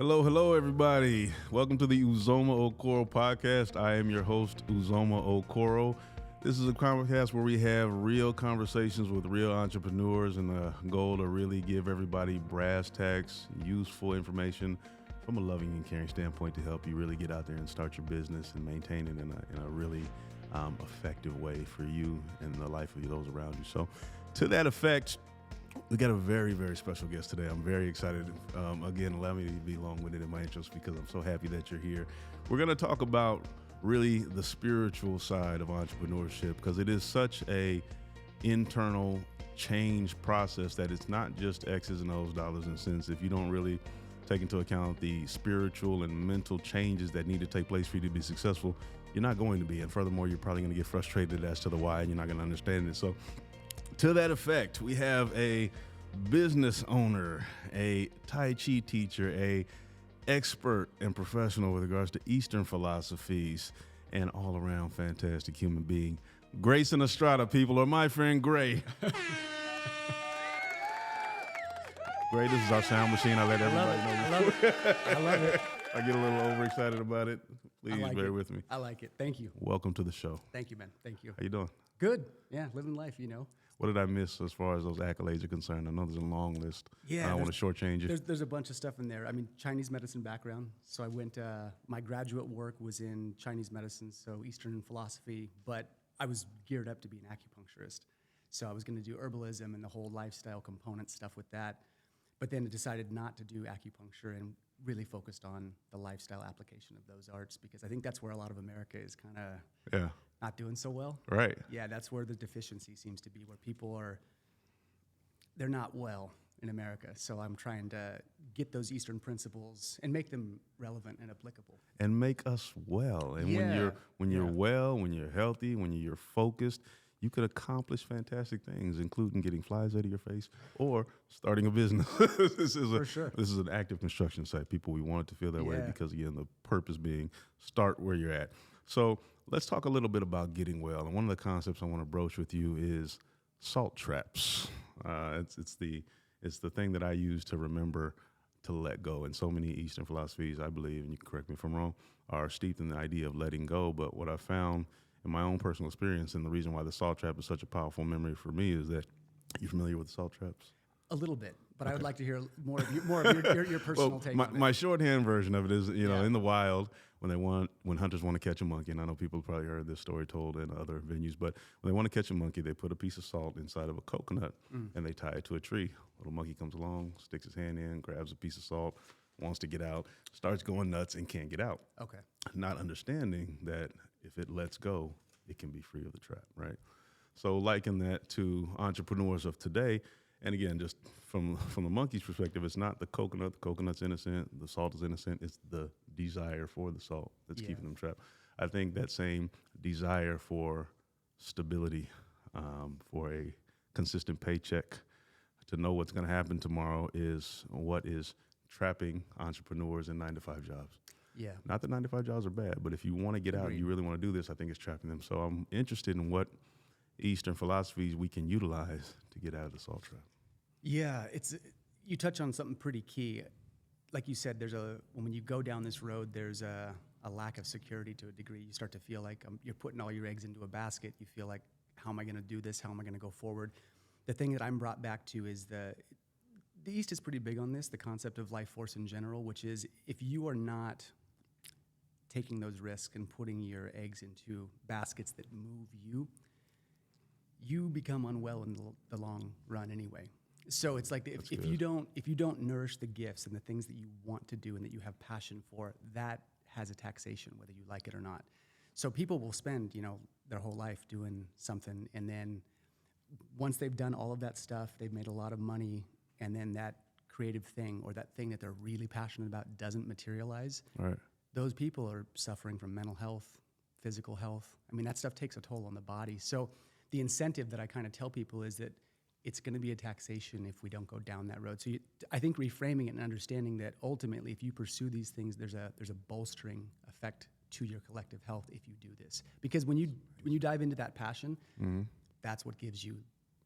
Hello, everybody. Welcome to the Uzoma Okoro podcast. I am your host, Uzoma Okoro. This is a podcast where we have real conversations with real entrepreneurs, and the goal to really give everybody brass tacks, useful information from a loving and caring standpoint to help you really get out there and start your business and maintain it in a really effective way for you and the life of those around you. So to that effect, we got a very, very special guest today. I'm very excited. Again, allow me to be long-winded in my intros because I'm so happy that you're here. We're going to talk about really the spiritual side of entrepreneurship, because it is such a internal change process that it's not just X's and O's, dollars and cents. If you don't really take into account the spiritual and mental changes that need to take place for you to be successful, you're not going to be. And furthermore, you're probably going to get frustrated as to the why, and you're not going to understand it. So to that effect, we have a business owner, a Tai Chi teacher, a expert and professional with regards to Eastern philosophies, and all-around fantastic human being, Grayson Estrada, people, or my friend Gray. Gray, this is our sound machine. I let everybody know. I love it. I get a little overexcited about it. Please bear with me. I like it. Thank you. Welcome to the show. Thank you, man. Thank you. How you doing? Good. Yeah, living life, you know. What did I miss as far as those accolades are concerned? I know there's a long list. Yeah, I don't want to shortchange you. There's a bunch of stuff in there. I mean, Chinese medicine background. So I went, my graduate work was in Chinese medicine, so Eastern philosophy, but I was geared up to be an acupuncturist. So I was going to do herbalism and the whole lifestyle component stuff with that. But then I decided not to do acupuncture and really focused on the lifestyle application of those arts, because I think that's where a lot of America is kind of not doing so well. Right. Yeah, that's where the deficiency seems to be, where people they're not well in America. So I'm trying to get those Eastern principles and make them relevant and applicable. And make us well. And when you're well, when you're healthy, when you're focused, you could accomplish fantastic things, including getting flies out of your face or starting a business. This is an active construction site. People, we want it to feel that way because, again, the purpose being start where you're at. So let's talk a little bit about getting well. And one of the concepts I want to broach with you is salt traps. It's the thing that I use to remember to let go. And so many Eastern philosophies, I believe, and you can correct me if I'm wrong, are steeped in the idea of letting go. But what I found in my own personal experience, and the reason why the salt trap is such a powerful memory for me, is that you're familiar with the salt traps? A little bit, but okay. I would like to hear more of your personal take on it. My shorthand version of it is, in the wild, when hunters want to catch a monkey, and I know people have probably heard this story told in other venues, but when they want to catch a monkey, they put a piece of salt inside of a coconut and they tie it to a tree. Little monkey comes along, sticks his hand in, grabs a piece of salt, wants to get out, starts going nuts and can't get out. Okay. Not understanding that if it lets go, it can be free of the trap, right? So liken that to entrepreneurs of today. And again, just from the monkey's perspective, it's not the coconut. The coconut's innocent. The salt is innocent. It's the desire for the salt that's keeping them trapped. I think that same desire for stability, for a consistent paycheck, to know what's going to happen tomorrow, is what is trapping entrepreneurs in 9-to-5 jobs. Yeah. Not that 9-to-5 jobs are bad, but if you want to get out and you really want to do this, I think it's trapping them. So I'm interested in what Eastern philosophies we can utilize to get out of the salt trap. Yeah, you touch on something pretty key. Like you said, when you go down this road, there's a lack of security to a degree. You start to feel like you're putting all your eggs into a basket. You feel like, how am I going to do this? How am I going to go forward? The thing that I'm brought back to is the East is pretty big on this, the concept of life force in general, which is if you are not taking those risks and putting your eggs into baskets that move you, you become unwell in the long run anyway. So it's like if you don't nourish the gifts and the things that you want to do and that you have passion for, that has a taxation whether you like it or not. So people will spend, their whole life doing something, and then once they've done all of that stuff, they've made a lot of money, and then that creative thing or that thing that they're really passionate about doesn't materialize. Right. Those people are suffering from mental health, physical health. I mean, that stuff takes a toll on the body. So the incentive that I kind of tell people is that it's going to be a taxation if we don't go down that road. So I think reframing it and understanding that ultimately, if you pursue these things, there's a bolstering effect to your collective health if you do this. Because when you dive into that passion, that's what gives you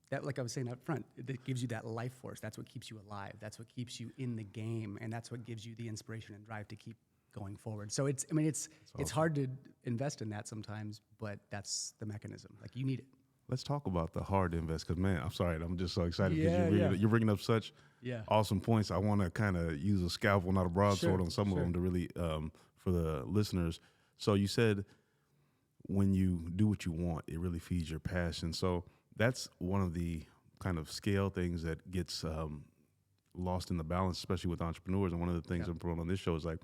that, like I was saying up front, that gives you that life force. That's what keeps you alive. That's what keeps you in the game, and that's what gives you the inspiration and drive to keep going forward. So it's awesome. hard to invest in that sometimes, but that's the mechanism. Like, you need it. Let's talk about the hard to invest, because, man, I'm sorry, I'm just so excited Yeah, because you're bringing up such Yeah. awesome points. I want to kind of use a scalpel, not a broadsword, on some of them to really, for the listeners. So you said when you do what you want, it really feeds your passion. So that's one of the kind of scale things that gets lost in the balance, especially with entrepreneurs. And one of the things I'm putting on this show is like,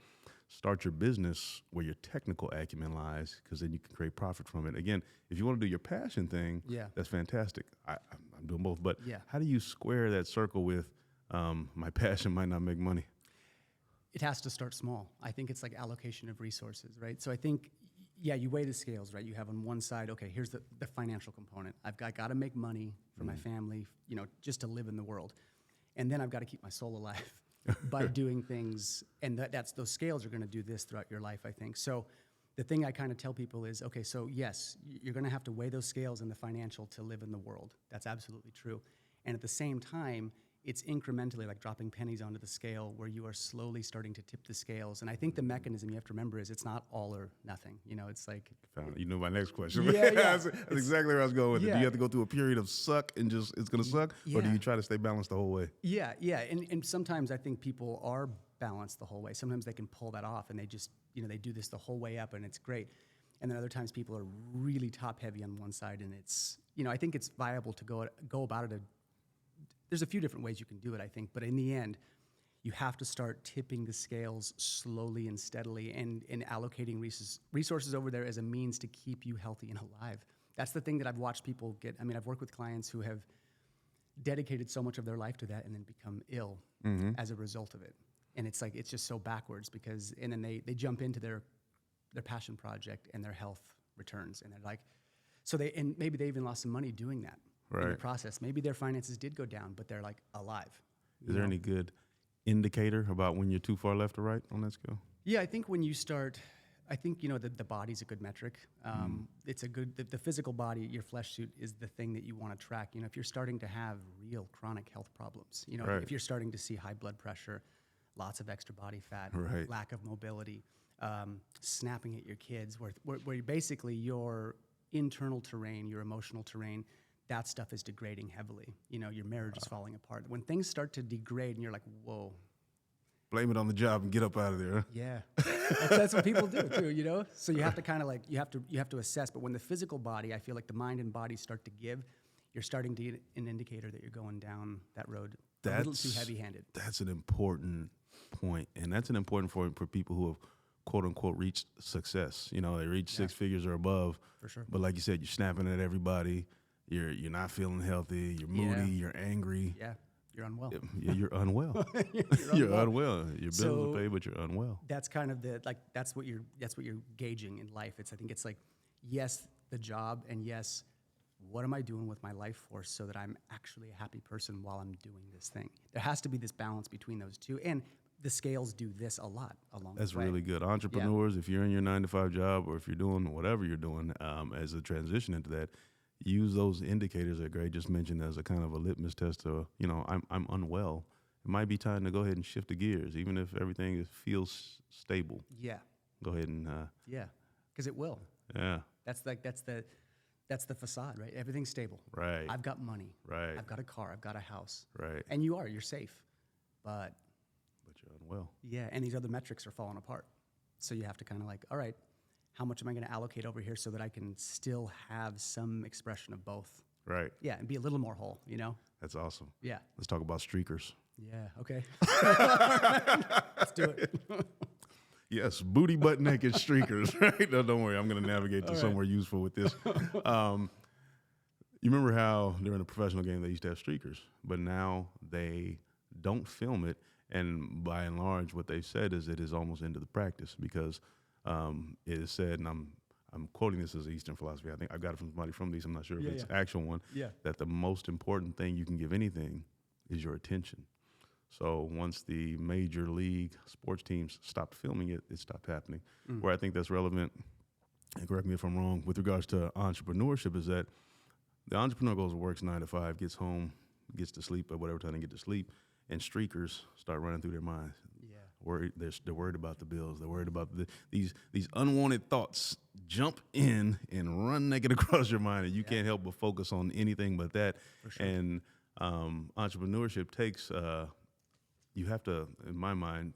start your business where your technical acumen lies, because then you can create profit from it. Again, if you want to do your passion thing, that's fantastic. I'm doing both. But how do you square that circle with my passion might not make money? It has to start small. I think it's like allocation of resources, right? So I think, you weigh the scales, right? You have on one side, okay, here's the financial component. I've got to make money for my family, just to live in the world. And then I've got to keep my soul alive by doing things. And those scales are going to do this throughout your life, I think. So the thing I kind of tell people is, okay, so yes, you're going to have to weigh those scales in the financial to live in the world. That's absolutely true. And at the same time, it's incrementally like dropping pennies onto the scale, where you are slowly starting to tip the scales. And I think the mechanism you have to remember is it's not all or nothing. It's like... You know my next question. Yeah. That's exactly where I was going with it. Do you have to go through a period of suck and just it's going to suck? Or do you try to stay balanced the whole way? Yeah. And sometimes I think people are balanced the whole way. Sometimes they can pull that off, and they just, they do this the whole way up, and it's great. And then other times people are really top heavy on one side, and it's, I think it's viable to go about it. There's a few different ways you can do it, I think, but in the end, you have to start tipping the scales slowly and steadily, and allocating resources over there as a means to keep you healthy and alive. That's the thing that I've watched people get. I mean, I've worked with clients who have dedicated so much of their life to that and then become ill as a result of it. And it's like, it's just so backwards, and then they jump into their passion project and their health returns, and they're like, and maybe they even lost some money doing that. In the process. Maybe their finances did go down, but they're like alive. Is there any good indicator about when you're too far left or right on that scale? Yeah, I think when you start, the body's a good metric. It's a good, the physical body, your flesh suit is the thing that you want to track. If you're starting to have real chronic health problems, if you're starting to see high blood pressure, lots of extra body fat, lack of mobility, snapping at your kids, where basically your internal terrain, your emotional terrain, that stuff is degrading heavily. Your marriage is falling apart. When things start to degrade and you're like, whoa. Blame it on the job and get up out of there. Yeah. That's what people do too, So you have to kind of like, you have to assess. But when the physical body, I feel like the mind and body start to give, you're starting to get an indicator that you're going down that road a little too heavy-handed. That's an important point. And that's an important point for people who have, quote unquote, reached success. They reach six figures or above. For sure. But like you said, you're snapping at everybody. You're not feeling healthy. You're moody. You're angry. Yeah, you're unwell. Yeah, you're unwell. You're unwell. Your bills are paid, but you're unwell. That's kind of that's what you're gauging in life. I think it's like, yes, the job, and yes, what am I doing with my life force so that I'm actually a happy person while I'm doing this thing? There has to be this balance between those two, and the scales do this a lot along That's the way. really good. Entrepreneurs, if you're in your 9-to-5 job, or if you're doing whatever you're doing as a transition into that, use those indicators that Gray just mentioned as a kind of a litmus test to, I'm unwell. It might be time to go ahead and shift the gears, even if everything feels stable. Yeah. Go ahead and because it will. Yeah. That's the facade, right? Everything's stable. Right. I've got money. Right. I've got a car. I've got a house. Right. And you're safe, but you're unwell. Yeah, and these other metrics are falling apart. So you have to kind of like, all right, how much am I going to allocate over here so that I can still have some expression of both? Right. Yeah, and be a little more whole, That's awesome. Yeah. Let's talk about streakers. Yeah, okay. Let's do it. Yes, booty butt naked streakers, right? No, don't worry, I'm going to navigate to somewhere useful with this. You remember how during a professional game they used to have streakers, but now they don't film it, and by and large what they've said is it is almost into the practice, because it is said, and I'm quoting this as Eastern philosophy. I think I got it from somebody from these. I'm not sure if it's actual one. Yeah. That the most important thing you can give anything is your attention. So once the major league sports teams stopped filming it, it stopped happening. Where I think that's relevant, and correct me if I'm wrong, with regards to entrepreneurship, is that The entrepreneur goes to works 9 to 5, gets home, gets to sleep at whatever time they get to sleep, and streakers start running through their minds. Yeah. They're worried about the bills. They're worried about these unwanted thoughts jump in and run naked across your mind, and you can't help but focus on anything but that. For sure. And entrepreneurship takes you have to, in my mind,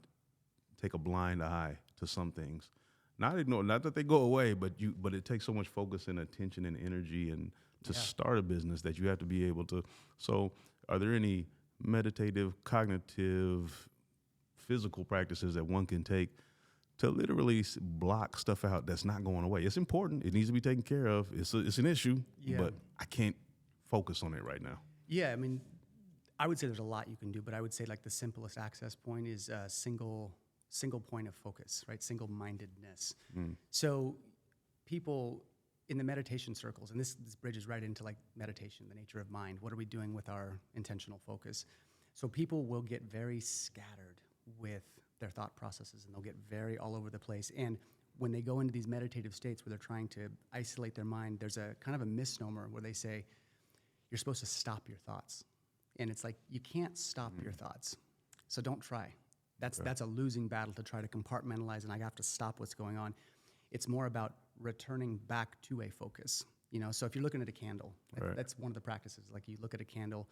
take a blind eye to some things. Not that they go away, but it takes so much focus and attention and energy and to start a business that you have to be able to. So, are there any meditative, cognitive, physical practices that one can take to literally block stuff out that's not going away? It's important. It needs to be taken care of. It's an issue, but I can't focus on it right now. Yeah, I mean, I would say there's a lot you can do, but I would say like the simplest access point is a single point of focus, right? Single-mindedness. So people in the meditation circles, and this bridges right into like meditation, the nature of mind. What are we doing with our intentional focus? So people will get very scattered with their thought processes, and they'll get very all over the place. And when they go into these meditative states where they're trying to isolate their mind, there's a kind of a misnomer where they say, you're supposed to stop your thoughts. And it's like, you can't stop your thoughts. So don't try. That's a losing battle to try to compartmentalize, and I have to stop what's going on. It's more about returning back to a focus. So if you're looking at a candle, that's one of the practices. Like you look at a candle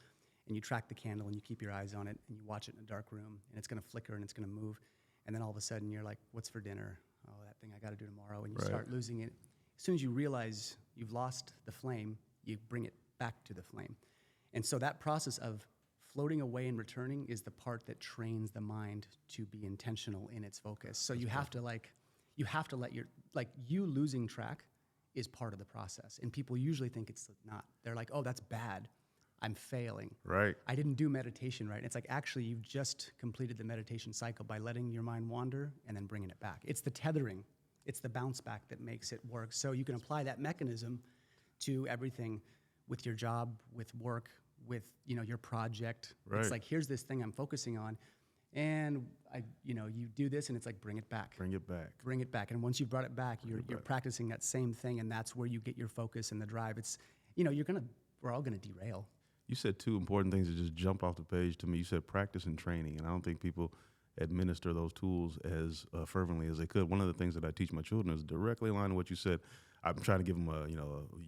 and you track the candle and you keep your eyes on it and you watch it in a dark room and it's going to flicker and it's going to move. And then all of a sudden you're like, what's for dinner? Oh, that thing I got to do tomorrow. And you start losing it. As soon as you realize you've lost the flame, you bring it back to the flame. And so that process of floating away and returning is the part that trains the mind to be intentional in its focus. So you have to let you losing track is part of the process. And people usually think it's not. They're like, oh, that's bad. I'm failing. Right. I didn't do meditation right. And it's like, actually, you've just completed the meditation cycle by letting your mind wander and then bringing it back. It's the tethering. It's the bounce back that makes it work. So you can apply that mechanism to everything with your job, with work, with your project. Right. It's like, here's this thing I'm focusing on. And you do this, and it's like, bring it back. Bring it back. Bring it back. And once you've brought it back, you're practicing that same thing, and that's where you get your focus and the drive. It's, we're all gonna derail. You said two important things that just jump off the page to me. You said practice and training, and I don't think people administer those tools as fervently as they could. One of the things that I teach my children is directly in line with what you said. I'm trying to give them a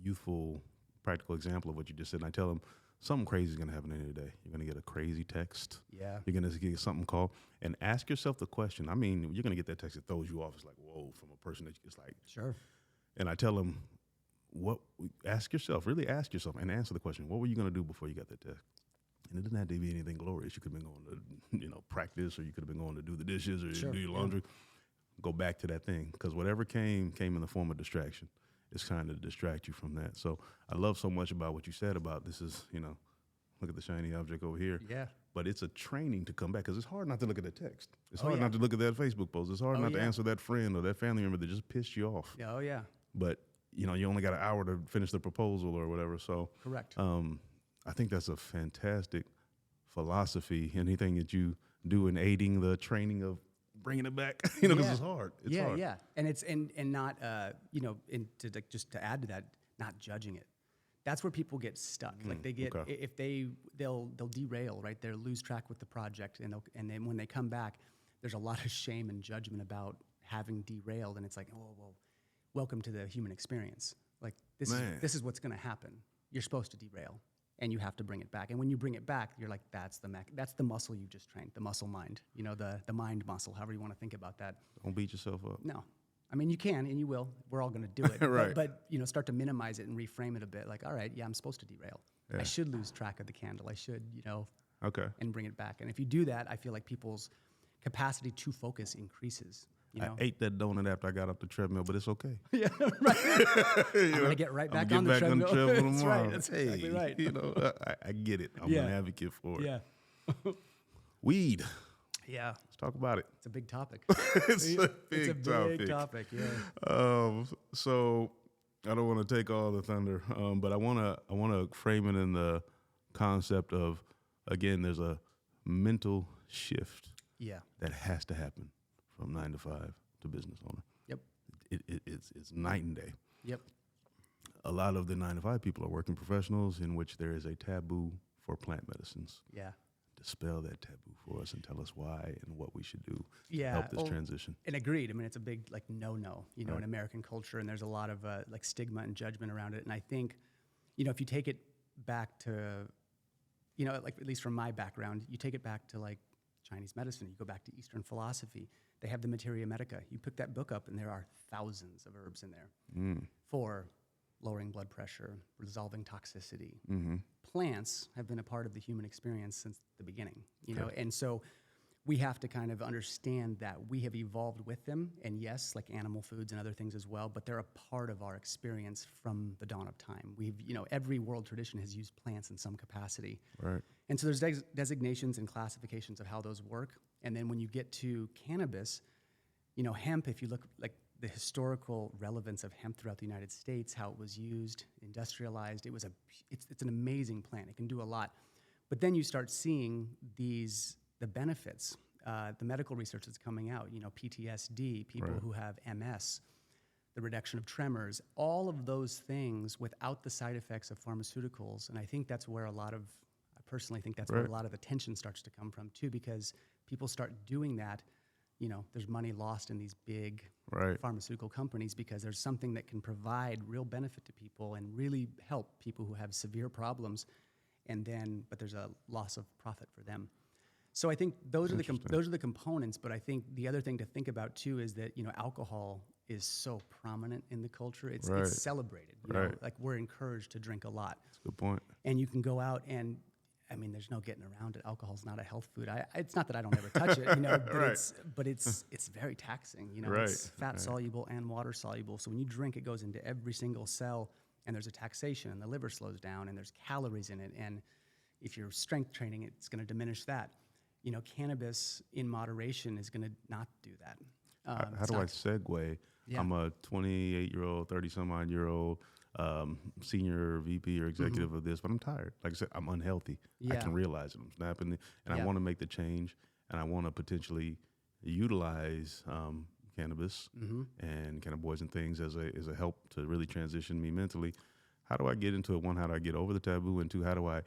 youthful, practical example of what you just said, and I tell them, something crazy is going to happen any day. You're going to get a crazy text. Yeah. You're going to get something called. And ask yourself the question. I mean, you're going to get that text that throws you off. It's like, whoa, from a person that it's like. Sure. And I tell them, really ask yourself and answer the question, what were you going to do before you got that text? And it didn't have to be anything glorious. You could have been going to, practice, or you could have been going to do the dishes or do your laundry. Go back to that thing. Because whatever came in the form of distraction. It's kind of to distract you from that. So I love so much about what you said about this is, look at the shiny object over here. Yeah. But it's a training to come back, because it's hard not to look at the text. It's hard not to look at that Facebook post. It's hard not to answer that friend or that family member that just pissed you off. Yeah. Oh, yeah. But, you only got an hour to finish the proposal or whatever. So correct. I think that's a fantastic philosophy. Anything that you do in aiding the training of bringing it back, because it's hard. It's hard. Yeah. And it's and not just to add to that, not judging it. That's where people get stuck. Like they get if they'll derail, right? They'll lose track with the project, and then when they come back, there's a lot of shame and judgment about having derailed, and it's like, oh well, welcome to the human experience. Like this is what's going to happen. You're supposed to derail. And you have to bring it back. And when you bring it back, you're like, that's the muscle you just trained, the muscle mind, the mind muscle, however you want to think about that. Don't beat yourself up. No. I mean, you can and you will. We're all going to do it. Right. But start to minimize it and reframe it a bit. Like, all right, I'm supposed to derail. Yeah. I should lose track of the candle. I should, and bring it back. And if you do that, I feel like people's capacity to focus increases. I ate that donut after I got up the treadmill, but it's okay. Yeah, right. I'm going to get right back on the treadmill. That's right. That's exactly right. I get it. I'm an advocate for it. Yeah. Weed. Yeah. Let's talk about it. It's a big topic. It's a big topic, yeah. So I don't want to take all the thunder, but I want to frame it in the concept of, again, there's a mental shift that has to happen. From 9 to 5 to business owner. Yep. It's night and day. Yep. a lot of the 9 to 5 people are working professionals in which there is a taboo for plant medicines. Yeah. Dispel that taboo for us and tell us why and what we should do to Yeah. help this transition. And agreed. I mean, it's a big no-no, in American culture, and there's a lot of stigma and judgment around it. And I think, if you take it back to, at least from my background, you take it back to Chinese medicine, you go back to Eastern philosophy, they have the Materia Medica. You pick that book up and there are thousands of herbs in there for lowering blood pressure, resolving toxicity. Plants have been a part of the human experience since the beginning, and so we have to kind of understand that we have evolved with them, and yes, like animal foods and other things as well, but they're a part of our experience from the dawn of time. Every world tradition has used plants in some capacity. Right. And so there's designations and classifications of how those work. And then when you get to cannabis, hemp, if you look like the historical relevance of hemp throughout the United States, how it was used, industrialized, it's an amazing plant. It can do a lot. But then you start seeing the benefits, the medical research that's coming out, PTSD, people who have MS, the reduction of tremors, all of those things without the side effects of pharmaceuticals. And I think that's where I personally think that's where a lot of the tension starts to come from too, because people start doing that. There's money lost in these big pharmaceutical companies because there's something that can provide real benefit to people and really help people who have severe problems, but there's a loss of profit for them. So I think those are the components. But I think the other thing to think about too is that alcohol is so prominent in the culture. It's celebrated. Like we're encouraged to drink a lot. That's a good point. And you can go out and. I mean, there's no getting around it. Alcohol's not a health food. It's not that I don't ever touch it, but it's very taxing. It's fat soluble and water soluble. So when you drink, it goes into every single cell, and there's a taxation, and the liver slows down, and there's calories in it. And if you're strength training, it's going to diminish that. Cannabis in moderation is going to not do that. How do I segue? Yeah. I'm a 28-year-old, 30-some-odd-year-old. Senior VP or executive of this, but I'm tired. Like I said, I'm unhealthy. I can realize it. I'm snapping, and I want to make the change, and I want to potentially utilize cannabis and cannabinoids and things as a help to really transition me mentally. How do I get into it? One, how do I get over the taboo? And two, how do I,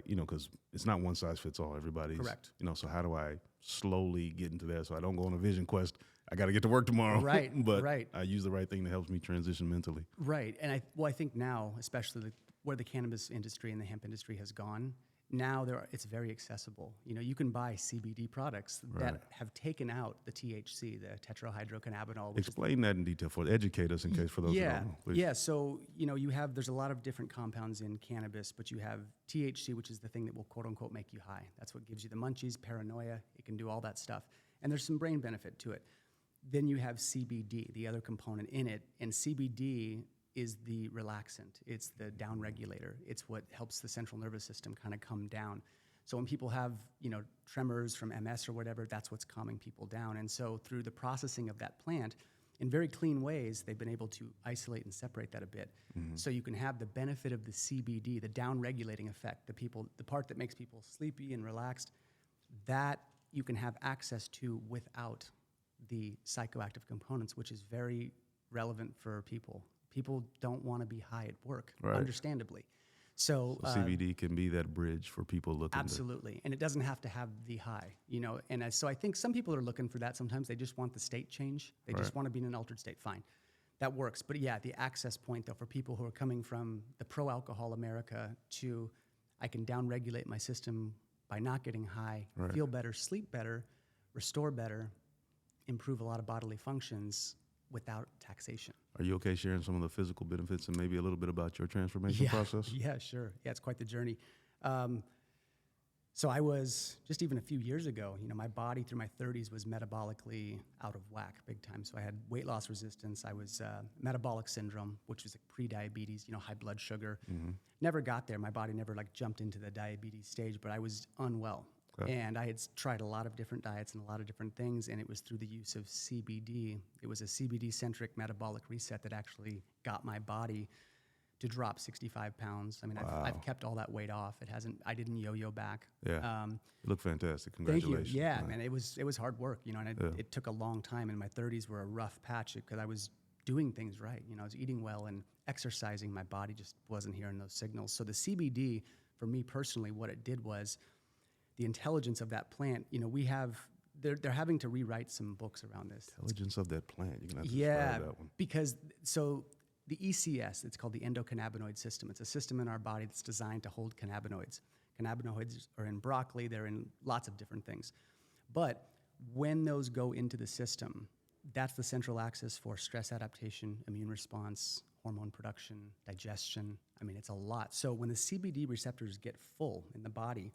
because it's not one size fits all. Everybody's correct. So how do I slowly get into that so I don't go on a vision quest? I got to get to work tomorrow. Right. But I use the right thing that helps me transition mentally. Right. And I think now, especially where the cannabis industry and the hemp industry has gone, now it's very accessible. You can buy CBD products that have taken out the THC, the tetrahydrocannabinol. Explain that in detail educate us in case for those who don't know. Please. Yeah. So, there's a lot of different compounds in cannabis, but you have THC, which is the thing that will quote unquote make you high. That's what gives you the munchies, paranoia. It can do all that stuff. And there's some brain benefit to it. Then you have CBD, the other component in it, and CBD is the relaxant. It's the down regulator. It's what helps the central nervous system kind of come down. So when people have, tremors from MS or whatever, that's what's calming people down. And so through the processing of that plant, in very clean ways, they've been able to isolate and separate that a bit. So you can have the benefit of the CBD, the down regulating effect, the part that makes people sleepy and relaxed, that you can have access to without the psychoactive components, which is very relevant for people. People don't want to be high at work, understandably. So CBD can be that bridge for people looking. Absolutely, and it doesn't have to have the high, And so I think some people are looking for that. Sometimes they just want the state change. They just want to be in an altered state. Fine, that works. But yeah, the access point though for people who are coming from the pro-alcohol America to, I can down-regulate my system by not getting high, feel better, sleep better, restore better, improve a lot of bodily functions without taxation. Are you okay sharing some of the physical benefits and maybe a little bit about your transformation process? Yeah, sure. Yeah, it's quite the journey. So I was, just even a few years ago, my body through my 30s was metabolically out of whack big time. So I had weight loss resistance. I was metabolic syndrome, which was like pre-diabetes, high blood sugar. Never got there. My body never jumped into the diabetes stage, but I was unwell. Okay. And I had tried a lot of different diets and a lot of different things, and it was through the use of CBD. It was a CBD-centric metabolic reset that actually got my body to drop 65 pounds. I mean, I've kept all that weight off. I didn't yo-yo back. Yeah, you look fantastic. Congratulations. Thank you. Yeah, man, it was hard work, and it took a long time. And my 30s were a rough patch because I was doing things right. I was eating well and exercising. My body just wasn't hearing those signals. So the CBD, for me personally, what it did was the intelligence of that plant. They're having to rewrite some books around this. Intelligence of that plant. You're going to have to describe that one. Because so the ECS, it's called the endocannabinoid system. It's a system in our body that's designed to hold cannabinoids. Cannabinoids are in broccoli. They're in lots of different things. But when those go into the system, that's the central axis for stress adaptation, immune response, hormone production, digestion. I mean, it's a lot. So when the CBD receptors get full in the body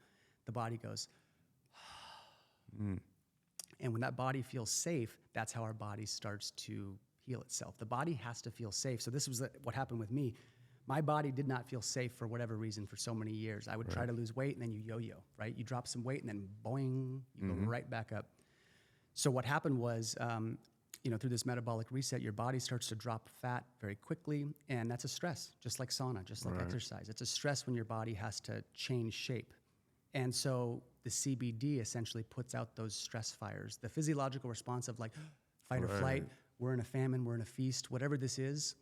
goes, And when that body feels safe, that's how our body starts to heal itself. The body has to feel safe. So this was what happened with me. My body did not feel safe for whatever reason for so many years. I would try to lose weight, and then you yo-yo, right? You drop some weight, and then boing, you go right back up. So what happened was, through this metabolic reset, your body starts to drop fat very quickly, and that's a stress, just like sauna, just like exercise. It's a stress when your body has to change shape. And so the CBD essentially puts out those stress fires, the physiological response of like fight or flight, we're in a famine, we're in a feast, whatever this is,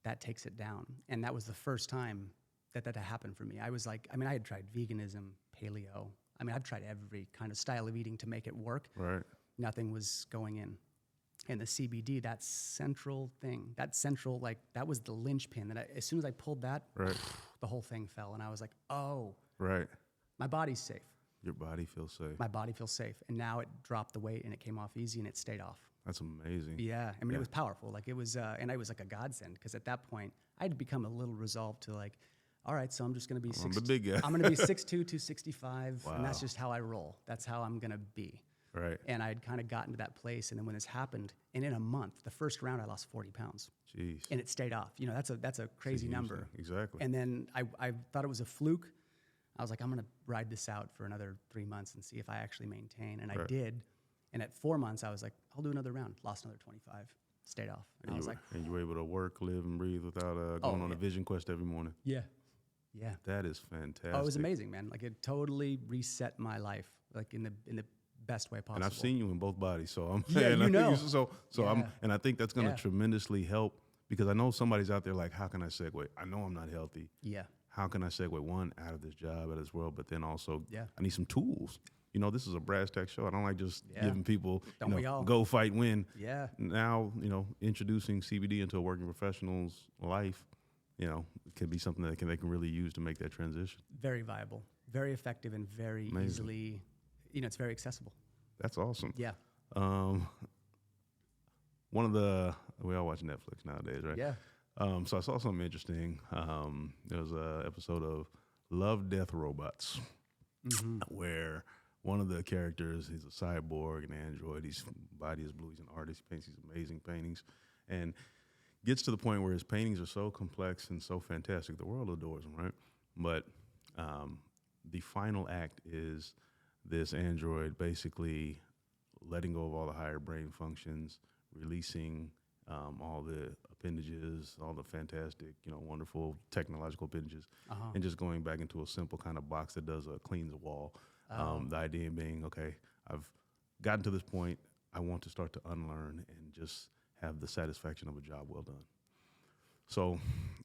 that takes it down. And that was the first time that happened for me. I was like, I had tried veganism, paleo. I've tried every kind of style of eating to make it work. Right. Nothing was going in. And the CBD, that central thing, that was the linchpin. That as soon as I pulled that, the whole thing fell. And I was like, oh, my body's safe. Your body feels safe. My body feels safe. And now it dropped the weight and it came off easy and it stayed off. That's amazing. Yeah. It was powerful. Like it was, and I was like a godsend because at that point I'd become a little resolved to like, all right, so I'm just going to be I'm the big guy. I'm going to be 6'2", 265. Wow. And that's just how I roll. That's how I'm going to be. Right. And I'd kind of gotten to that place. And then when this happened, and in a month, the first round, I lost 40 pounds. Jeez. And it stayed off. That's a crazy number. Exactly. And then I thought it was a fluke. I was like, I'm going to ride this out for another 3 months and see if I actually maintain. And I did. And at 4 months, I was like, I'll do another round. Lost another 25. Stayed off. And I was like, and you were able to work, live, and breathe without going on a vision quest every morning. Yeah. Yeah. That is fantastic. Oh, it was amazing, man. Like it totally reset my life, like in the best way possible. And I've seen you in both bodies, so I'm and I think that's going to tremendously help because I know somebody's out there like, how can I segue? I know I'm not healthy. Yeah. How can I segue one out of this job, out of this world, but then also I need some tools. This is a brass tack show. I don't like just giving people go fight win. Yeah. Now introducing CBD into a working professional's life. It can be something that they can really use to make that transition. Very viable, very effective, and very easily, it's very accessible. That's awesome. Yeah. We all watch Netflix nowadays, right? Yeah. So I saw something interesting. There was an episode of Love, Death, Robots, where one of the characters, he's a cyborg, an android, his body is blue, he's an artist, he paints these amazing paintings, and gets to the point where his paintings are so complex and so fantastic, the world adores him, right? But the final act is this android basically letting go of all the higher brain functions, releasing all the appendages, all the fantastic, wonderful technological appendages, and just going back into a simple kind of box that cleans a wall. The idea being, okay, I've gotten to this point, I want to start to unlearn and just have the satisfaction of a job well done. So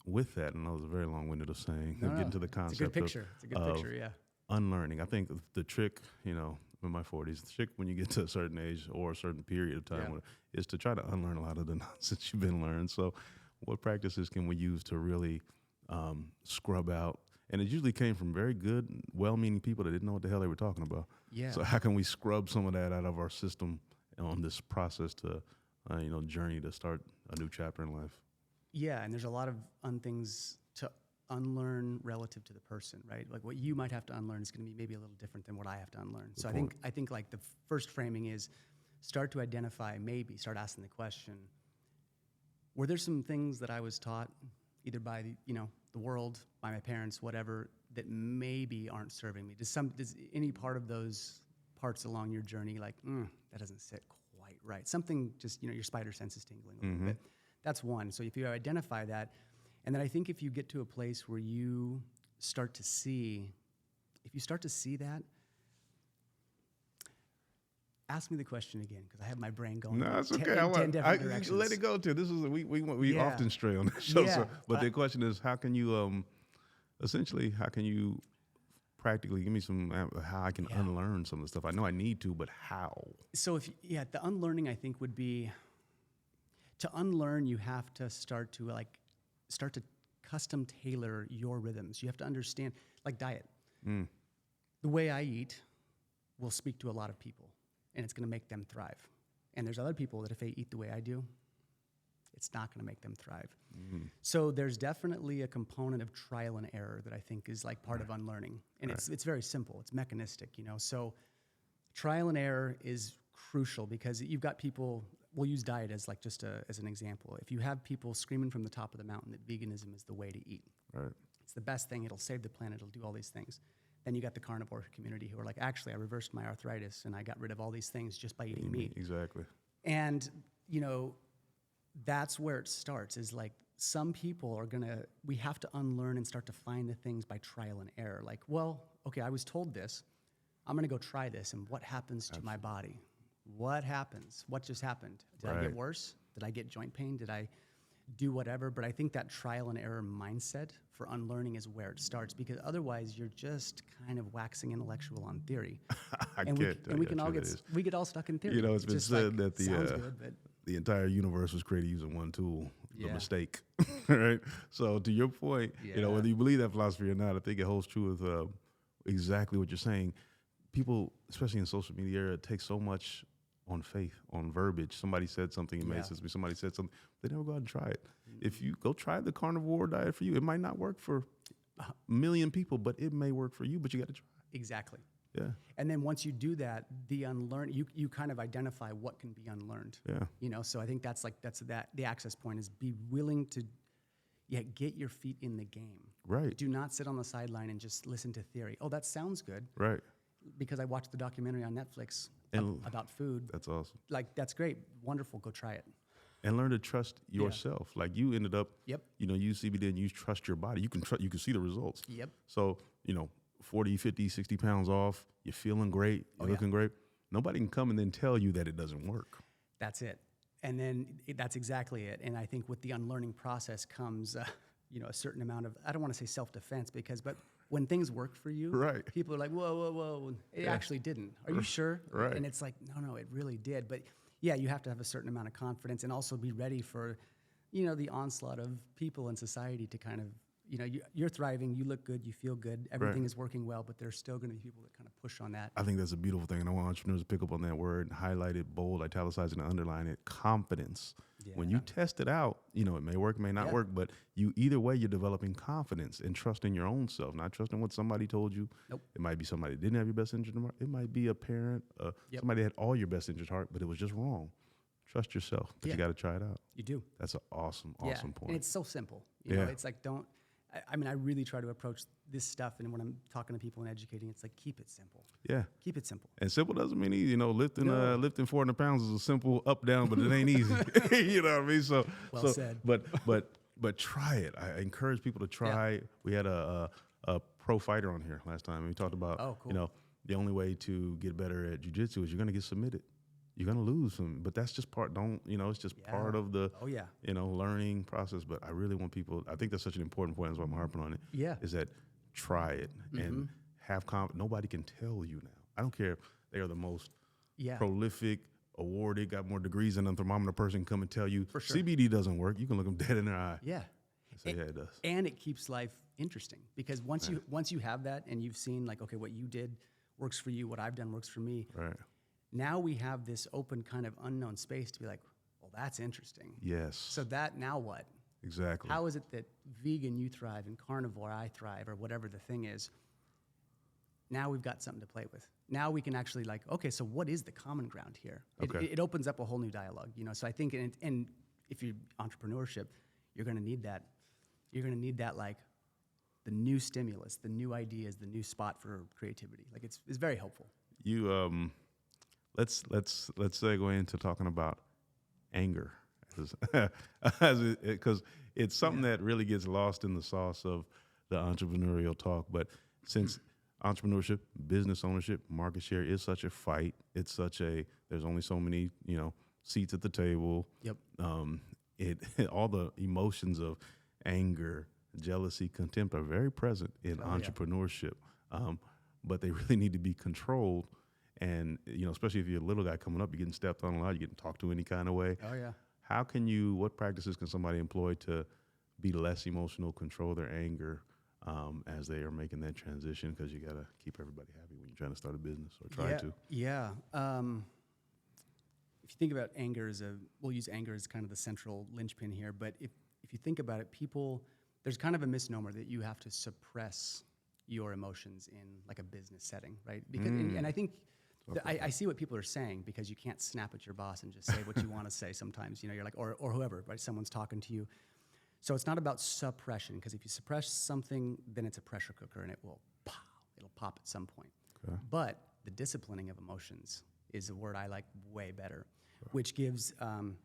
with that, and that was a very long-winded of saying, getting to the concept it's a good picture. It's a good picture, yeah. Unlearning. I think the trick, in my 40s, the trick when you get to a certain age or a certain period of time is to try to unlearn a lot of the nonsense you've been learned. So what practices can we use to really scrub out? And it usually came from very good, well-meaning people that didn't know what the hell they were talking about. Yeah. So how can we scrub some of that out of our system on this process to, journey to start a new chapter in life? Yeah, and there's a lot of things to unlearn relative to the person, right? Like what you might have to unlearn is going to be maybe a little different than what I have to unlearn. So I think like the first framing is start to identify, start asking the question, were there some things that I was taught either by the world, by my parents, whatever, that maybe aren't serving me? Does any part of those parts along your journey like, that doesn't sit quite right? Something just, your spider sense is tingling a little bit. That's one. So if you identify that, and then I think if you get to a place where you start to see that, Ask me the question again, because I have my brain going No, it's in okay. 10 different directions. Let it go too. This is we Yeah. often stray on this show. Yeah, So, but but the question is, how can you essentially how can you practically give me some how I can Yeah. unlearn some of the stuff I know I need to, but how? So the unlearning I think would be to unlearn. You have to start to custom tailor your rhythms. You have to understand, like diet. The way I eat will speak to a lot of people, and it's going to make them thrive. And there's other people that if they eat the way I do, it's not going to make them thrive. So there's definitely a component of trial and error that I think is like part of unlearning. And it's very simple. It's mechanistic, So trial and error is crucial because you've got people, we'll use diet as like just as an example. If you have people screaming from the top of the mountain that veganism is the way to eat, Right. it's the best thing, it'll save the planet, it'll do all these things. Then you got the carnivore community who are like, actually, I reversed my arthritis and I got rid of all these things just by eating meat. Exactly. And, that's where it starts, is like some people we have to unlearn and start to find the things by trial and error. Like, well, okay, I was told this, I'm gonna go try this, and what happens to my body? What happens? What just happened? Did I get worse? Did I get joint pain? Did I do whatever? But I think that trial and error mindset for unlearning is where it starts, because otherwise you're just kind of waxing intellectual on theory. We get all stuck in theory. It's been said that sounds good, but the entire universe was created using one tool, the Yeah. mistake. Right. So to your point, Yeah. whether you believe that philosophy or not, I think it holds true with exactly what you're saying. People, especially in social media era, take so much on faith, on verbiage. Somebody said something, it made sense to me. Somebody said something, they never go out and try it. If you go try the carnivore diet for you, it might not work for a million people, but it may work for you, but you got to try. exactly. Yeah. And then once you do that, the you kind of identify what can be unlearned. Yeah. So I think that's the access point is be willing to get your feet in the game. Right. Do not sit on the sideline and just listen to theory. Oh, that sounds good. Right. Because I watched the documentary on Netflix about food. That's awesome. Like, that's great. Wonderful. Go try it. And learn to trust yourself. Like you ended up, Yep. You use CBD and you trust your body. You can see the results. Yep. So, 40, 50, 60 pounds off, you're feeling great, you're looking great. Nobody can come and then tell you that it doesn't work. That's it. And then that's exactly it. And I think with the unlearning process comes, a certain amount of, I don't want to say self-defense but when things work for you, Right. people are like, whoa, it actually didn't. Are you sure? Right. And it's like, no, it really did. But yeah, you have to have a certain amount of confidence and also be ready for, the onslaught of people in society to kind of, you're thriving, you look good, you feel good, everything is working well, but there's still going to be people that kind of push on that. I think that's a beautiful thing. And I want entrepreneurs to pick up on that word, highlight it, bold, italicize it, and underline it. Confidence. Yeah. When you test it out, it may work, it may not work, but either way, you're developing confidence and trusting your own self, not trusting what somebody told you. Nope. It might be somebody that didn't have your best interest in heart. It might be a parent, somebody that had all your best interest at heart, but it was just wrong. Trust yourself, but you got to try it out. You do. That's an awesome point. And it's so simple. It's like, I really try to approach this stuff, and when I'm talking to people and educating, it's like, keep it simple. Yeah. Keep it simple. And simple doesn't mean easy. Lifting 400 pounds is a simple up, down, but it ain't easy. You know what I mean? So, Well said. But try it. I encourage people to try. Yeah. We had a pro fighter on here last time, and we talked about, the only way to get better at jiu-jitsu is you're going to get submitted. You're going to lose them, but that's just part, it's just part of the, learning process. But I really want people, I think that's such an important point, that's why I'm harping on it. Yeah. Is that try it and have confidence. Nobody can tell you now. I don't care if they are the most prolific, awarded, got more degrees than a thermometer person come and tell you CBD doesn't work. You can look them dead in their eye. Yeah. Say, it does. And it keeps life interesting because once you have that and you've seen like, okay, what you did works for you, what I've done works for me. Right. Now we have this open kind of unknown space to be like, well, that's interesting. Yes. So now what? Exactly. How is it that vegan you thrive and carnivore I thrive or whatever the thing is? Now we've got something to play with. Now we can actually like, okay, so what is the common ground here? It opens up a whole new dialogue, So I think, and if you're entrepreneurship, you're going to need that. You're going to need that like the new stimulus, the new ideas, the new spot for creativity. Like it's very helpful. You Let's segue into talking about anger, because it's something that really gets lost in the sauce of the entrepreneurial talk. But since entrepreneurship, business ownership, market share is such a fight. It's such a, there's only so many, seats at the table. Yep. It all the emotions of anger, jealousy, contempt are very present in entrepreneurship. But they really need to be controlled. And, especially if you're a little guy coming up, you're getting stepped on a lot, you're getting talked to any kind of way. Oh, yeah. What practices can somebody employ to be less emotional, control their anger as they are making that transition? Because you got to keep everybody happy when you're trying to start a business or try to. Yeah. If you think about anger we'll use anger as kind of the central linchpin here, but if you think about it, there's kind of a misnomer that you have to suppress your emotions in like a business setting, right? Because, and I think, I see what people are saying, because you can't snap at your boss and just say what you want to say sometimes, you're like, or whoever, right? Someone's talking to you. So it's not about suppression, because if you suppress something, then it's a pressure cooker and it'll pop at some point. Okay. But the disciplining of emotions is a word I like way better, which gives,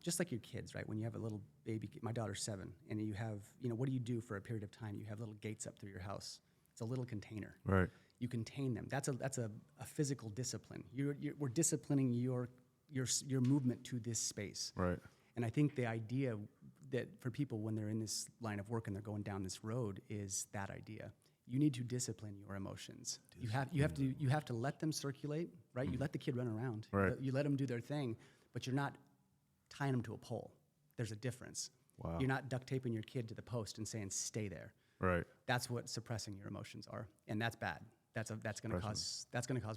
just like your kids, right? When you have a little baby, my daughter's 7, and you have, what do you do for a period of time? You have little gates up through your house. It's a little container. Right. You contain them. That's a physical discipline. We're disciplining your movement to this space. Right. And I think the idea that for people when they're in this line of work and they're going down this road is that idea. You need to discipline your emotions. You have to let them circulate, right? You let the kid run around. Right. You let them do their thing, but you're not tying them to a pole. There's a difference. Wow. You're not duct taping your kid to the post and saying stay there. Right. That's what suppressing your emotions are, and that's bad. That's going to cause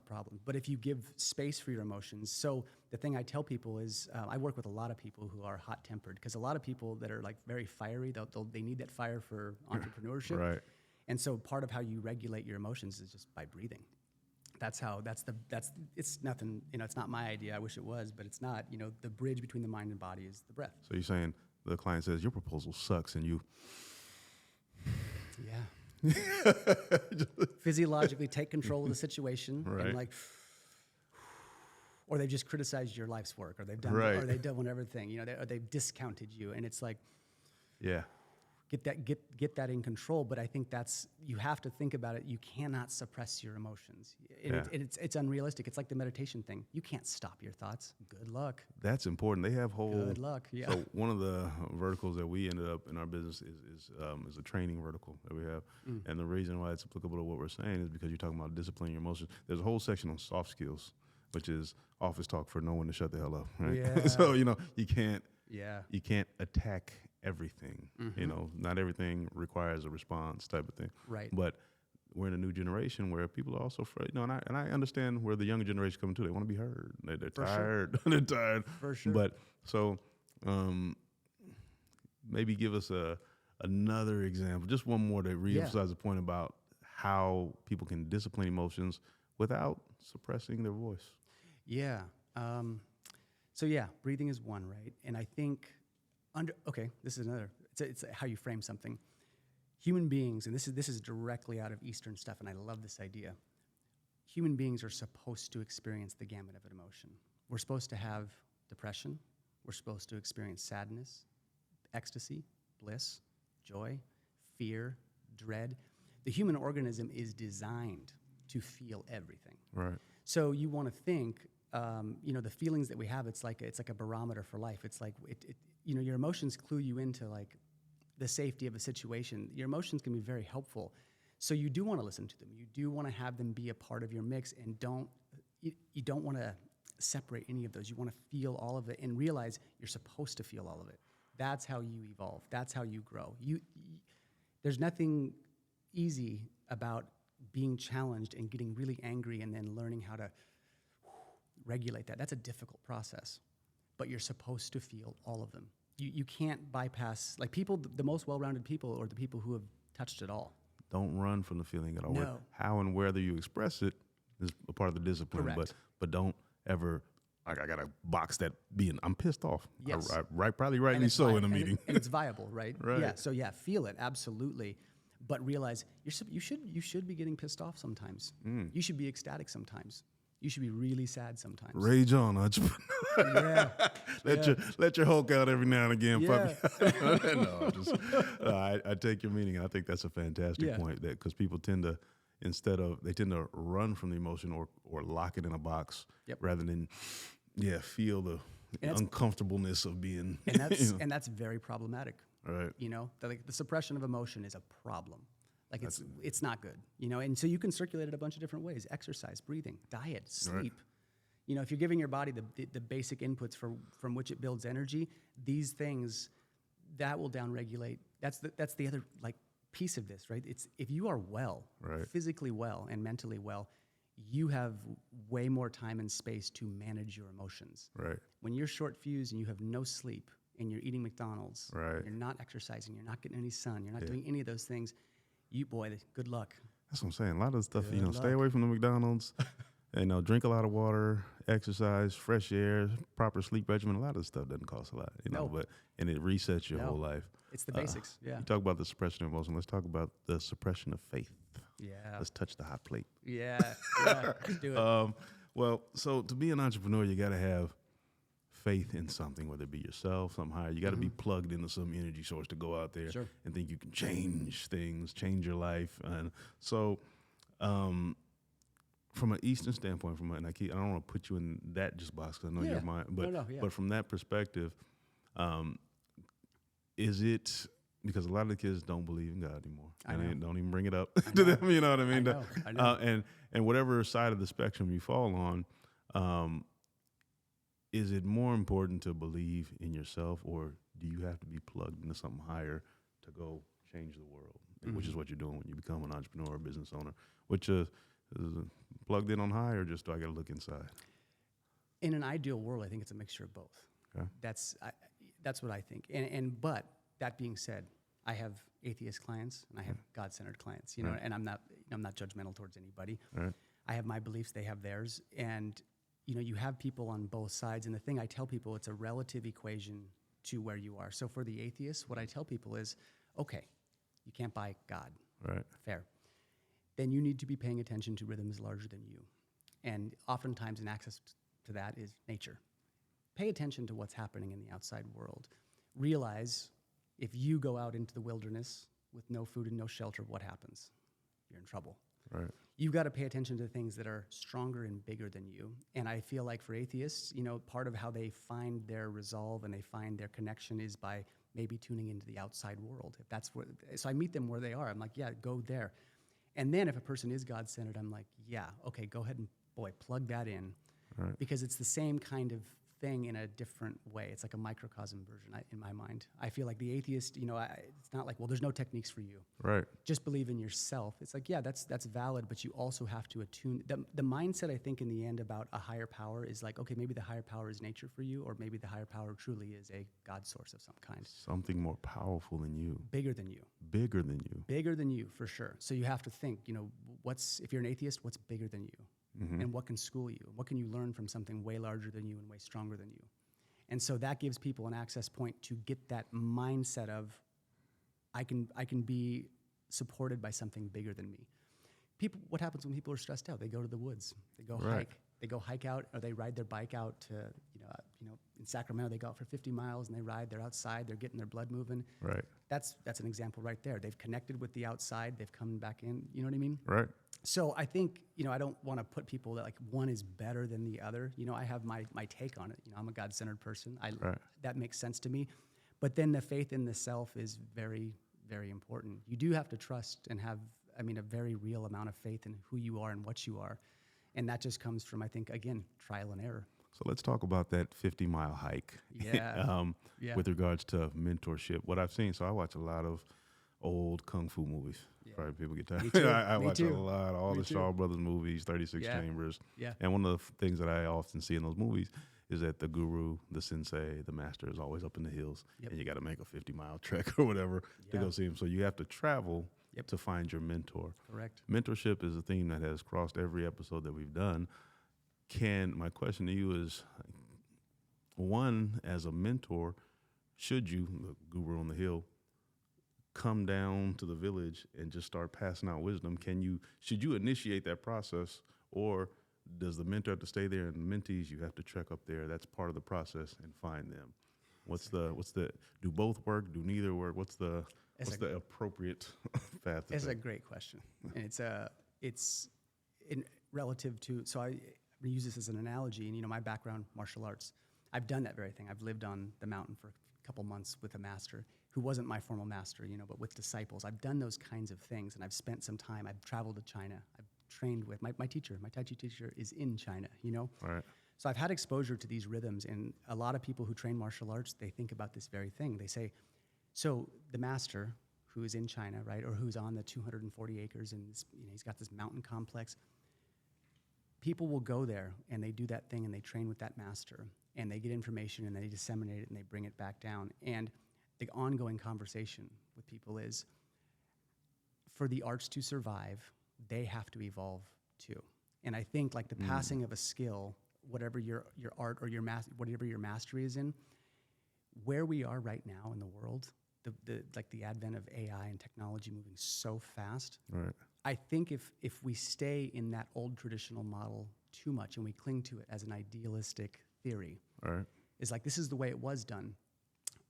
problems. But if you give space for your emotions, so the thing I tell people is, I work with a lot of people who are hot-tempered, because a lot of people that are like very fiery, they need that fire for entrepreneurship. Right. And so part of how you regulate your emotions is just by breathing. It's nothing, it's not my idea. I wish it was, but it's not. The bridge between the mind and body is the breath. So you're saying the client says your proposal sucks, and you. Yeah. Physiologically take control of the situation, right. And or they've just criticized your life's work, or they've done, right. or they've done everything, or they've discounted you, and it's like, yeah, get that in control. But I think you have to think about it. You cannot suppress your emotions. It's unrealistic. It's like the meditation thing. You can't stop your thoughts. Good luck. That's important. They have whole. Good luck. Yeah. So one of the verticals that we ended up in our business is a training vertical that we have, and the reason why it's applicable to what we're saying is because you're talking about disciplining your emotions. There's a whole section on soft skills, which is office talk for no one to shut the hell up. Right? Yeah. So you can't. Yeah. You can't attack everything. Not everything requires a response type of thing. Right. But we're in a new generation where people are also afraid. And I understand where the younger generation coming to. They want to be heard. They're tired. Sure. They're tired. For sure. But so maybe give us another example, just one more to reemphasize the point about how people can discipline emotions without suppressing their voice. Yeah. Breathing is one, right? And I think this is another. It's how you frame something. Human beings, and this is directly out of Eastern stuff, and I love this idea. Human beings are supposed to experience the gamut of an emotion. We're supposed to have depression. We're supposed to experience sadness, ecstasy, bliss, joy, fear, dread. The human organism is designed to feel everything. Right. So you want to think, the feelings that we have, it's like a barometer for life. It's like your emotions clue you into like the safety of a situation. Your emotions can be very helpful. So you do want to listen to them. You do want to have them be a part of your mix, and you don't want to separate any of those. You want to feel all of it and realize you're supposed to feel all of it. That's how you evolve. That's how you grow. There's nothing easy about being challenged and getting really angry and then learning how to regulate that. That's a difficult process, but you're supposed to feel all of them. You can't bypass, like people, the most well-rounded people are the people who have touched it all. Don't run from the feeling at all. No. How and whether you express it is a part of the discipline. Correct. But don't ever, like, I got to box that being, I'm pissed off. Yes. Probably rightly so in a meeting. And it's viable, right? Right. Yeah. So feel it, absolutely. But realize you should be getting pissed off sometimes. You should be ecstatic sometimes. You should be really sad sometimes. Rage on, entrepreneur. Yeah. Let your Hulk out every now and again, Yeah. puppy. I take your meaning, and I think that's a fantastic point. That because people tend to, instead of, they tend to run from the emotion or lock it in a box Yep. rather than, feel the uncomfortableness of being, and that's very problematic. right. The suppression of emotion is a problem. Like it's not good, and so you can circulate it a bunch of different ways: exercise, breathing, diet, sleep. Right. If you're giving your body the basic inputs from which it builds energy, these things that will downregulate. That's the other piece of this, right? It's if you are well, Right. physically well and mentally well, you have way more time and space to manage your emotions. Right. When you're short fused and you have no sleep and you're eating McDonald's, Right. you're not exercising, you're not getting any sun, you're not doing any of those things, good luck. That's what I'm saying. A lot of the stuff, Good stay luck. away from the McDonald's, drink a lot of water, exercise, fresh air, proper sleep regimen. A lot of the stuff doesn't cost a lot, No. and it resets your No. whole life. It's the basics. Yeah. You talk about the suppression of emotion. Let's talk about the suppression of faith. Yeah. Let's touch the hot plate. Yeah. Let's do it. Well, so to be an entrepreneur, you got to have faith in something, whether it be yourself, something higher. You got to be plugged into some energy source to go out there Sure. and think you can change things, change your life. And so, from an Eastern standpoint, I don't want to put you in that just box because I know Yeah. you're mine, but Yeah. but from that perspective, is it because a lot of the kids don't believe in God anymore, and they don't even bring it up to them? You know what I mean? I know. And whatever side of the spectrum you fall on, is it more important to believe in yourself, or do you have to be plugged into something higher to go change the world? Which is what you're doing when you become an entrepreneur or business owner. Which is it plugged in on high, or just do I got to look inside? In an ideal world, I think it's a mixture of both. Okay. That's what I think. But that being said, I have atheist clients and I have God-centered clients. Right. And I'm not judgmental towards anybody. Right. I have my beliefs; they have theirs, and you have people on both sides. And the thing I tell people, it's a relative equation to where you are. So for the atheists, what I tell people is, okay, you can't buy God. Right. Fair. Then you need to be paying attention to rhythms larger than you. And oftentimes an access to that is nature. Pay attention to what's happening in the outside world. Realize if you go out into the wilderness with no food and no shelter, what happens? You're in trouble. Right. You've got to pay attention to things that are stronger and bigger than you. And I feel like for atheists, part of how they find their resolve and they find their connection is by maybe tuning into the outside world. If that's so I meet them where they are. I'm like, yeah, go there. And then if a person is God-centered, I'm like, yeah, okay, go ahead and plug that in. Right. Because it's the same kind of thing in a different way. It's like a microcosm version in my mind. I feel like the atheist, it's not like, well, there's no techniques for you. Right. Just believe in yourself. It's like, yeah, that's valid, but you also have to attune. The mindset, I think, in the end about a higher power is like, okay, maybe the higher power is nature for you, or maybe the higher power truly is a God source of some kind. Something more powerful than you. Bigger than you. Bigger than you. Bigger than you, for sure. So you have to think, if you're an atheist, what's bigger than you? And what can school you? What can you learn from something way larger than you and way stronger than you? And so that gives people an access point to get that mindset of, I can be supported by something bigger than me. What happens when people are stressed out? They go to the woods. They go hike. They go hike out, or they ride their bike out to, in Sacramento, they go out for 50 miles and they ride. They're outside. They're getting their blood moving. Right. That's an example right there. They've connected with the outside. They've come back in. You know what I mean? Right. So I think, I don't want to put people that like one is better than the other. I have my take on it. I'm a God-centered person. That makes sense to me. But then the faith in the self is very, very important. You do have to trust and have, a very real amount of faith in who you are and what you are. And that just comes from, I think, again, trial and error. So let's talk about that 50-mile hike. Yeah. With regards to mentorship. What I've seen, so I watch a lot of old kung fu movies. Yeah. Probably people get tired. Me too. I watch too. a lot, all Me the too. Shaw Brothers movies, 36 Yeah. Chambers. Yeah. And one of the things that I often see in those movies is that the guru, the sensei, the master is always up in the hills. Yep. And you got to make a 50-mile trek or whatever to Yeah. go see him. So you have to travel Yep. to find your mentor. Correct. Mentorship is a theme that has crossed every episode that we've done. My question to you is, one, as a mentor, should you, the guru on the hill, come down to the village and just start passing out wisdom? Should you initiate that process, or does the mentor have to stay there and the mentees, you have to trek up there? That's part of the process and find them. Do both work? Do neither work? What's the appropriate path to It's take? a great question. And it's in relative to, so I'm gonna use this as an analogy, and you know, my background, martial arts. I've done that very thing. I've lived on the mountain for a couple months with a master who wasn't my formal master, you know, but with disciples. I've done those kinds of things, and I've spent some time. I've traveled to China. I've trained with my teacher. My Tai Chi teacher is in China, you know? Right. So I've had exposure to these rhythms, and a lot of people who train martial arts, they think about this very thing. They say, so the master who is in China, right, or who's on the 240 acres, and you know, he's got this mountain complex, people will go there, and they do that thing, and they train with that master, and they get information, and they disseminate it, and they bring it back down. And the ongoing conversation with people is, for the arts to survive, they have to evolve too. And I think like the passing of a skill, whatever your art or whatever your mastery is in, where we are right now in the world, the advent of AI and technology moving so fast. Right. I think if we stay in that old traditional model too much and we cling to it as an idealistic theory, Right. is like this is the way it was done,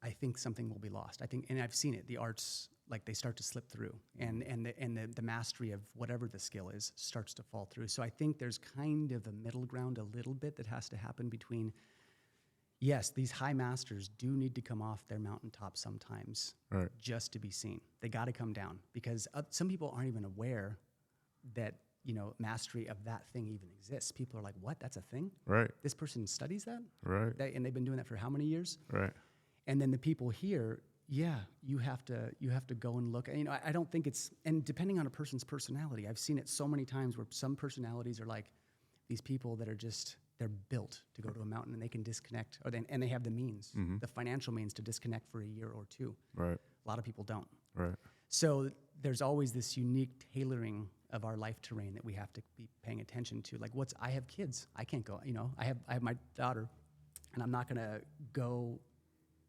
I think something will be lost. I think, and I've seen it. The arts, like they start to slip through, and the mastery of whatever the skill is starts to fall through. So I think there's kind of a middle ground a little bit that has to happen between. Yes, these high masters do need to come off their mountaintop sometimes, Right. just to be seen. They got to come down because some people aren't even aware that, you know, mastery of that thing even exists. People are like, "What? That's a thing? Right. This person studies that?" Right. And they've been doing that for how many years? Right. And then the people here, yeah, you have to go and look. You know, I don't think it's, and depending on a person's personality, I've seen it so many times where some personalities are like these people that are just, they're built to go to a mountain and they can disconnect, and they have the means, the financial means to disconnect for a year or two. Right. A lot of people don't. Right. So there's always this unique tailoring of our life terrain that we have to be paying attention to. Like I have kids. I can't go, you know, I have my daughter, and I'm not gonna go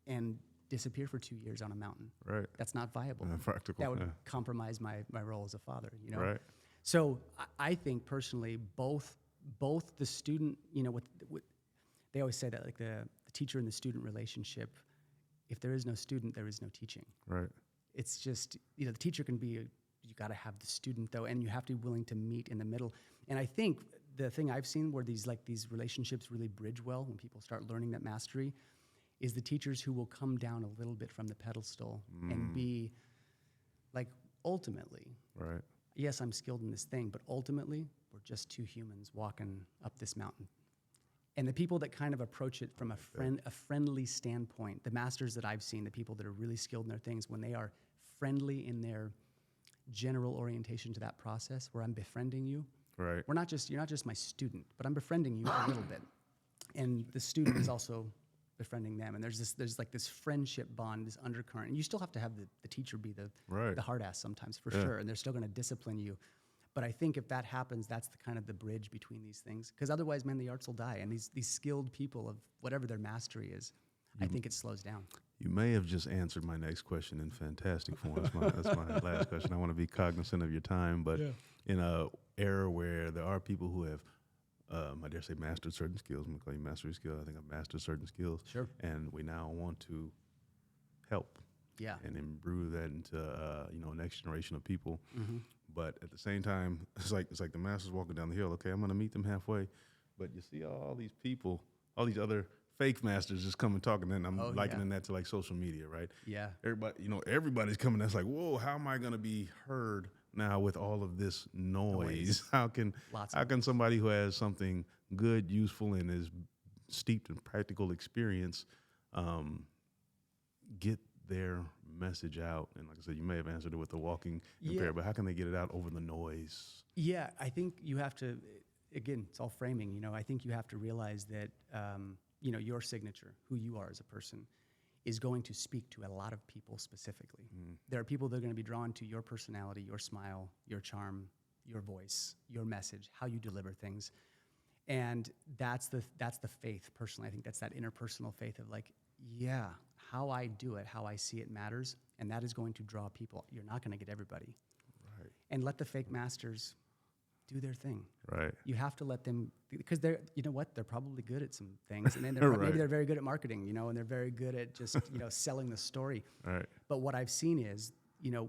and disappear for 2 years on a mountain. Right. That's not viable. Practical. That would compromise my role as a father, you know? Right. So I think personally, both the student, you know, with they always say that like the teacher and the student relationship, if there is no student, there is no teaching. Right. It's just, you know, the teacher can be, you got to have the student though, and you have to be willing to meet in the middle. And I think the thing I've seen where these relationships really bridge well when people start learning that mastery is the teachers who will come down a little bit from the pedestal and be like, ultimately, Right. yes, I'm skilled in this thing, but ultimately, we're just two humans walking up this mountain. And the people that kind of approach it from a friendly standpoint, the masters that I've seen, the people that are really skilled in their things, when they are friendly in their general orientation to that process, where I'm befriending you, Right. you're not just my student, but I'm befriending you a little bit. And the student is also befriending them. And there's like this friendship bond, this undercurrent. And you still have to have the teacher be the hard ass sometimes, for sure. And they're still going to discipline you. But I think if that happens, that's the kind of the bridge between these things. Because otherwise, man, the arts will die. And these skilled people of whatever their mastery is, I think it slows down. You may have just answered my next question in fantastic form. That's my last question. I want to be cognizant of your time, but in a era where there are people who have, I dare say, mastered certain skills. I'm going to call you mastery skill. I think I've mastered certain skills. Sure. And we now want to help. Yeah. And imbue that into next generation of people. But at the same time, it's like the masters walking down the hill. Okay, I'm going to meet them halfway. But you see all these people, all these other fake masters just come and talking, and I'm likening that to like social media, right? Yeah. Everybody's coming. That's like, whoa, how am I going to be heard now with all of this noise? How can somebody who has something good, useful, and is steeped in practical experience get their message out? And like I said, you may have answered it with the walking impaired, but how can they get it out over the noise? Yeah, I think you have to, again, it's all framing, you know, I think you have to realize that, your signature, who you are as a person, is going to speak to a lot of people specifically. There are people that are going to be drawn to your personality, your smile, your charm, your voice, your message, how you deliver things. And that's the faith, personally. I think that's that interpersonal faith of like, yeah, how I do it, how I see it matters, and that is going to draw people. You're not going to get everybody. Right. And let the fake masters do their thing. Right. You have to let them, because they're, you know what, they're probably good at some things, and then maybe they're very good at marketing, and they're very good at just, selling the story. Right. But what I've seen is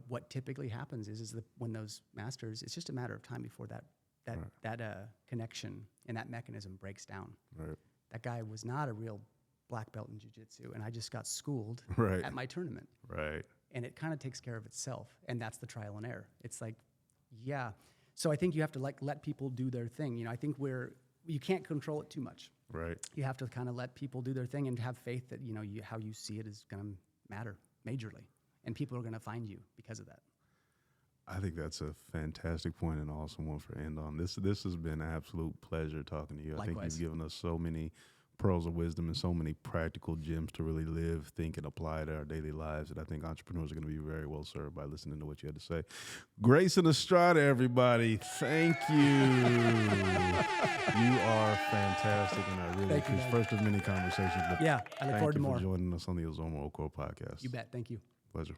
what typically happens is when those masters, it's just a matter of time before that connection and that mechanism breaks down. Right. That guy was not a real black belt in jiu-jitsu, and I just got schooled Right. at my tournament. Right. And it kind of takes care of itself, and that's the trial and error. It's like, yeah. So I think you have to let people do their thing. I think you can't control it too much. Right. You have to kind of let people do their thing and have faith that how you see it is going to matter majorly, and people are going to find you because of that. I think that's a fantastic point and an awesome one for end on. This has been an absolute pleasure talking to you. Likewise. I think you've given us so many pearls of wisdom and so many practical gems to really live, think, and apply to our daily lives that I think entrepreneurs are going to be very well served by listening to what you had to say. Grayson Estrada, everybody, thank you. You are fantastic, and I really appreciate first of many conversations. But I look forward to more. Thank you for joining us on the Uzomo Okoro podcast. You bet. Thank you. Pleasure.